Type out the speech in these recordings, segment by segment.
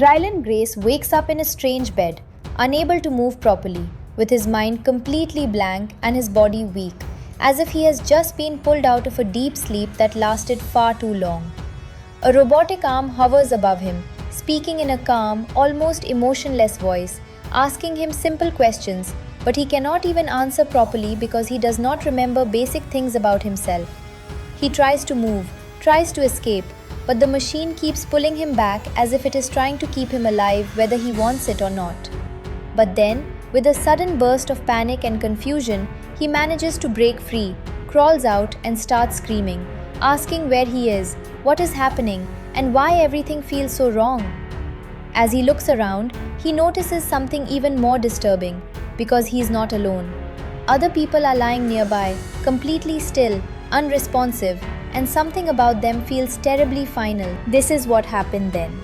Ryland Grace wakes up in a strange bed, unable to move properly, with his mind completely blank and his body weak, as if he has just been pulled out of a deep sleep that lasted far too long. A robotic arm hovers above him, speaking in a calm, almost emotionless voice, asking him simple questions, but he cannot even answer properly because he does not remember basic things about himself. He tries to move, tries to escape, but the machine keeps pulling him back as if it is trying to keep him alive whether he wants it or not. But then, with a sudden burst of panic and confusion, he manages to break free, crawls out, and starts screaming, asking where he is, what is happening, and why everything feels so wrong. As he looks around, he notices something even more disturbing, because he is not alone. Other people are lying nearby, completely still, unresponsive, and something about them feels terribly final. This is what happened then.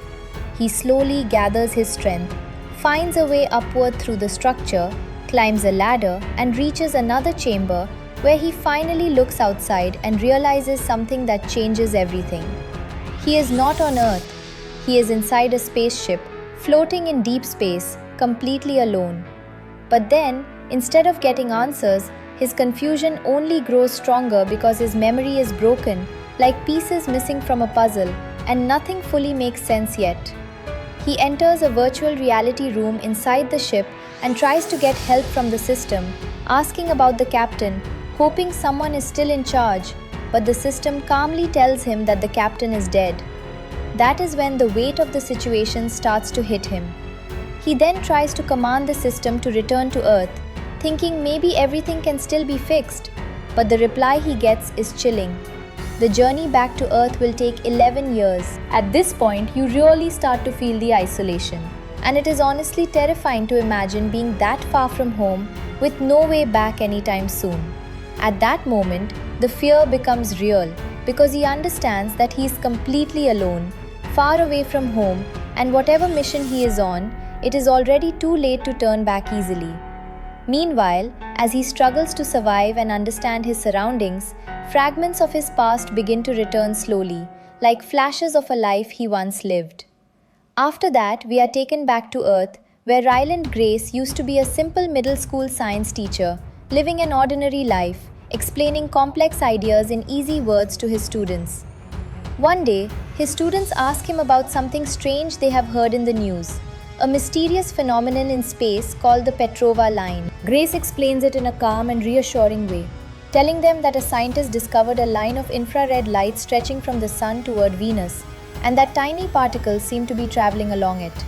He slowly gathers his strength, finds a way upward through the structure, climbs a ladder, and reaches another chamber where he finally looks outside and realizes something that changes everything. He is not on Earth. He is inside a spaceship, floating in deep space, completely alone. But then, instead of getting answers, his confusion only grows stronger because his memory is broken, like pieces missing from a puzzle, and nothing fully makes sense yet. He enters a virtual reality room inside the ship and tries to get help from the system, asking about the captain, hoping someone is still in charge, but the system calmly tells him that the captain is dead. That is when the weight of the situation starts to hit him. He then tries to command the system to return to Earth, thinking maybe everything can still be fixed, but the reply he gets is chilling. The journey back to Earth will take 11 years. At this point, you really start to feel the isolation, and it is honestly terrifying to imagine being that far from home with no way back anytime soon. At that moment, the fear becomes real because he understands that he is completely alone, far away from home, and whatever mission he is on, it is already too late to turn back easily. Meanwhile, as he struggles to survive and understand his surroundings, fragments of his past begin to return slowly, like flashes of a life he once lived. After that, we are taken back to Earth, where Ryland Grace used to be a simple middle school science teacher, living an ordinary life, explaining complex ideas in easy words to his students. One day, his students ask him about something strange they have heard in the news, a mysterious phenomenon in space called the Petrova line. Grace explains it in a calm and reassuring way, telling them that a scientist discovered a line of infrared light stretching from the Sun toward Venus, and that tiny particles seem to be traveling along it.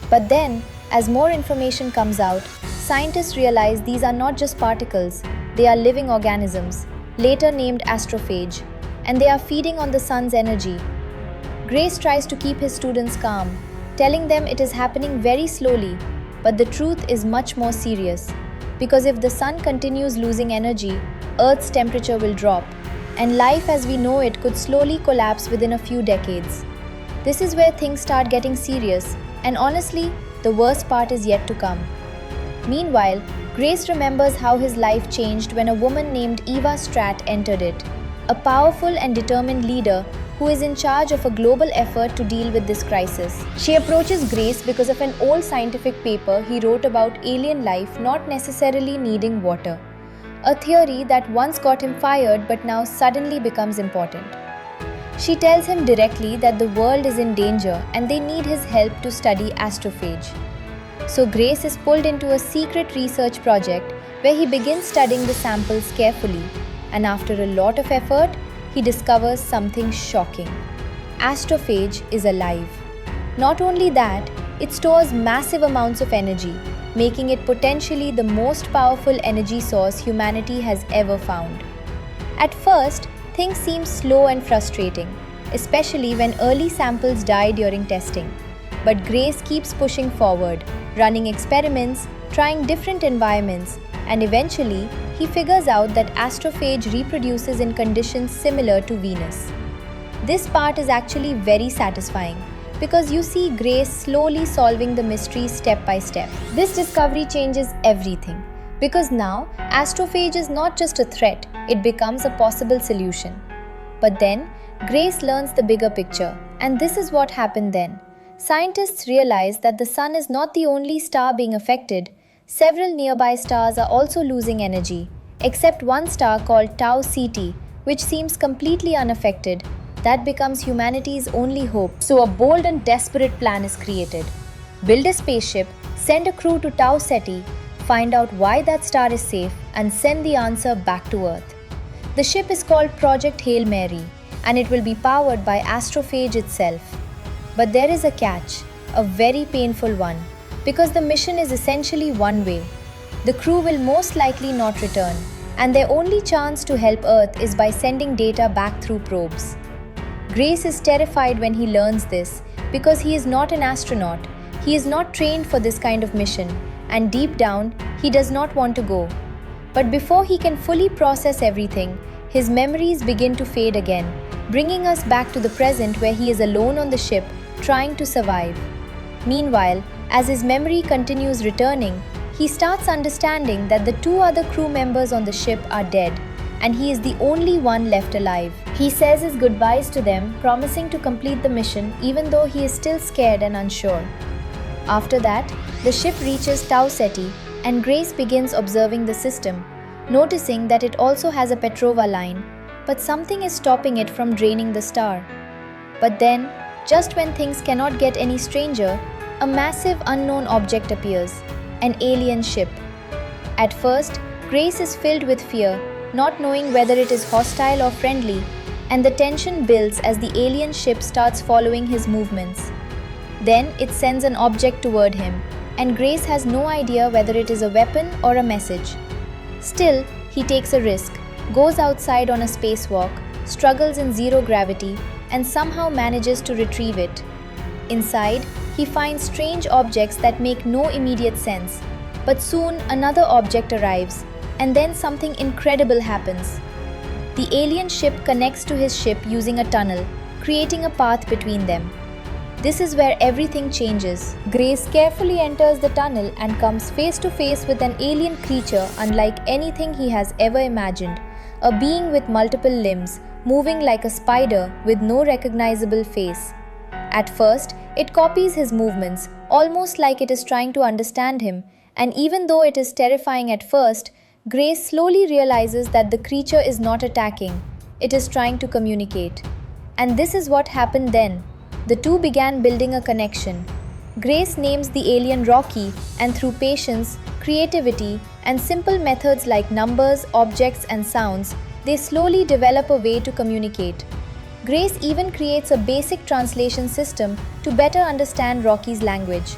But then, as more information comes out, scientists realize these are not just particles, they are living organisms, later named astrophage, and they are feeding on the Sun's energy. Grace tries to keep his students calm, telling them it is happening very slowly, but the truth is much more serious. Because if the Sun continues losing energy, Earth's temperature will drop, and life as we know it could slowly collapse within a few decades. This is where things start getting serious, and honestly, the worst part is yet to come. Meanwhile, Grace remembers how his life changed when a woman named Eva Stratt entered it, a powerful and determined leader who is in charge of a global effort to deal with this crisis. She approaches Grace because of an old scientific paper he wrote about alien life not necessarily needing water, a theory that once got him fired but now suddenly becomes important. She tells him directly that the world is in danger and they need his help to study astrophage. So Grace is pulled into a secret research project where he begins studying the samples carefully, and after a lot of effort, he discovers something shocking. Astrophage is alive. Not only that, it stores massive amounts of energy, making it potentially the most powerful energy source humanity has ever found. At first, things seem slow and frustrating, especially when early samples die during testing. But Grace keeps pushing forward, running experiments, trying different environments, and eventually, he figures out that astrophage reproduces in conditions similar to Venus. This part is actually very satisfying because you see Grace slowly solving the mystery step by step. This discovery changes everything because now astrophage is not just a threat, it becomes a possible solution. But then, Grace learns the bigger picture, and this is what happened then. Scientists realize that the Sun is not the only star being affected. Several nearby stars are also losing energy, except one star called Tau Ceti, which seems completely unaffected. That becomes humanity's only hope. So a bold and desperate plan is created. Build a spaceship, send a crew to Tau Ceti, find out why that star is safe, and send the answer back to Earth. The ship is called Project Hail Mary, and it will be powered by astrophage itself. But there is a catch, a very painful one, because the mission is essentially one way. The crew will most likely not return, and their only chance to help Earth is by sending data back through probes. Grace is terrified when he learns this, because he is not an astronaut, he is not trained for this kind of mission, and deep down, he does not want to go. But before he can fully process everything, his memories begin to fade again, bringing us back to the present where he is alone on the ship, trying to survive. Meanwhile, as his memory continues returning, he starts understanding that the two other crew members on the ship are dead, and he is the only one left alive. He says his goodbyes to them, promising to complete the mission even though he is still scared and unsure. After that, the ship reaches Tau Ceti, and Grace begins observing the system, noticing that it also has a Petrova line, but something is stopping it from draining the star. But then, just when things cannot get any stranger, a massive unknown object appears, an alien ship. At first, Grace is filled with fear, not knowing whether it is hostile or friendly, and the tension builds as the alien ship starts following his movements. Then it sends an object toward him, and Grace has no idea whether it is a weapon or a message. Still, he takes a risk, goes outside on a spacewalk, struggles in zero gravity, and somehow manages to retrieve it. Inside, he finds strange objects that make no immediate sense. But soon another object arrives, and then something incredible happens. The alien ship connects to his ship using a tunnel, creating a path between them. This is where everything changes. Grace carefully enters the tunnel and comes face to face with an alien creature unlike anything he has ever imagined, a being with multiple limbs, moving like a spider with no recognizable face. At first, it copies his movements, almost like it is trying to understand him, and even though it is terrifying at first, Grace slowly realizes that the creature is not attacking, it is trying to communicate. And this is what happened then. The two began building a connection. Grace names the alien Rocky, and through patience, creativity, and simple methods like numbers, objects, and sounds, they slowly develop a way to communicate. Grace even creates a basic translation system to better understand Rocky's language.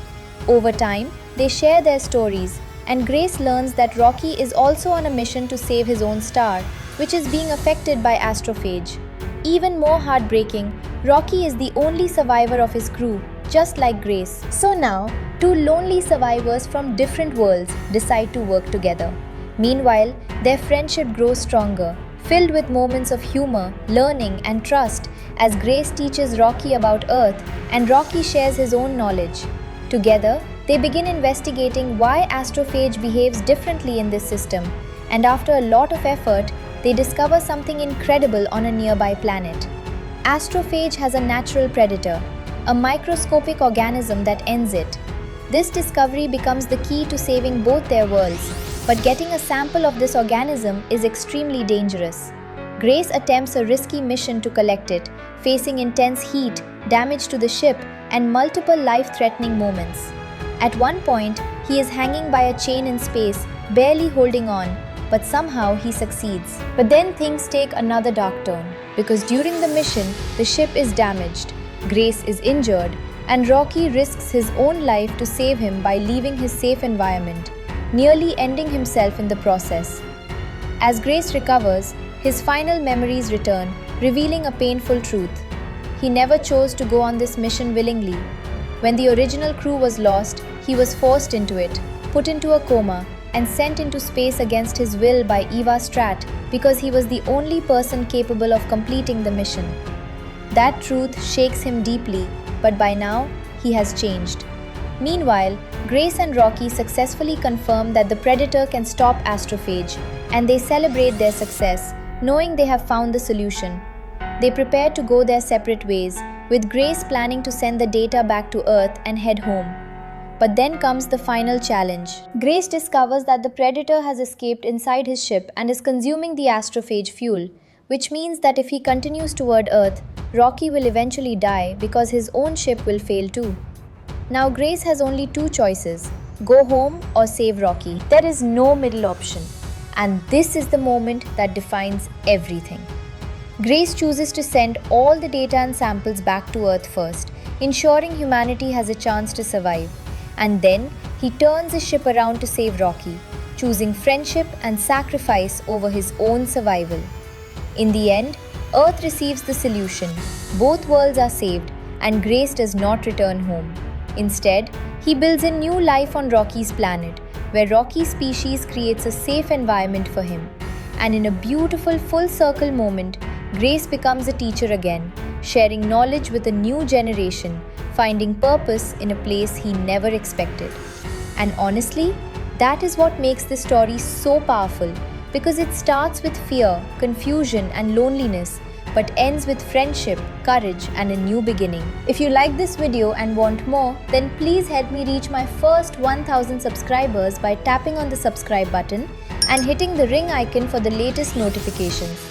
Over time, they share their stories, and Grace learns that Rocky is also on a mission to save his own star, which is being affected by astrophage. Even more heartbreaking, Rocky is the only survivor of his crew, just like Grace. So now, two lonely survivors from different worlds decide to work together. Meanwhile, their friendship grows stronger, filled with moments of humor, learning, and trust as Grace teaches Rocky about Earth and Rocky shares his own knowledge. Together, they begin investigating why astrophage behaves differently in this system, and after a lot of effort, they discover something incredible on a nearby planet. Astrophage has a natural predator, a microscopic organism that ends it. This discovery becomes the key to saving both their worlds, but getting a sample of this organism is extremely dangerous. Grace attempts a risky mission to collect it, facing intense heat, damage to the ship, and multiple life-threatening moments. At one point, he is hanging by a chain in space, barely holding on, but somehow he succeeds. But then things take another dark turn, because during the mission, the ship is damaged, Grace is injured, and Rocky risks his own life to save him by leaving his safe environment, nearly ending himself in the process. As Grace recovers, his final memories return, revealing a painful truth. He never chose to go on this mission willingly. When the original crew was lost, he was forced into it, put into a coma, and sent into space against his will by Eva Strat because he was the only person capable of completing the mission. That truth shakes him deeply, but by now, he has changed. Meanwhile, Grace and Rocky successfully confirm that the Predator can stop astrophage, and they celebrate their success, knowing they have found the solution. They prepare to go their separate ways, with Grace planning to send the data back to Earth and head home. But then comes the final challenge. Grace discovers that the Predator has escaped inside his ship and is consuming the astrophage fuel, which means that if he continues toward Earth, Rocky will eventually die because his own ship will fail too. Now Grace has only two choices: go home or save Rocky. There is no middle option. And this is the moment that defines everything. Grace chooses to send all the data and samples back to Earth first, ensuring humanity has a chance to survive. And then he turns his ship around to save Rocky, choosing friendship and sacrifice over his own survival. In the end, Earth receives the solution. Both worlds are saved, and Grace does not return home. Instead, he builds a new life on Rocky's planet, where Rocky's species creates a safe environment for him. And in a beautiful full circle moment, Grace becomes a teacher again, sharing knowledge with a new generation, finding purpose in a place he never expected. And honestly, that is what makes this story so powerful, because it starts with fear, confusion, and loneliness, but ends with friendship, courage, and a new beginning. If you like this video and want more, then please help me reach my first 1000 subscribers by tapping on the subscribe button and hitting the ring icon for the latest notifications.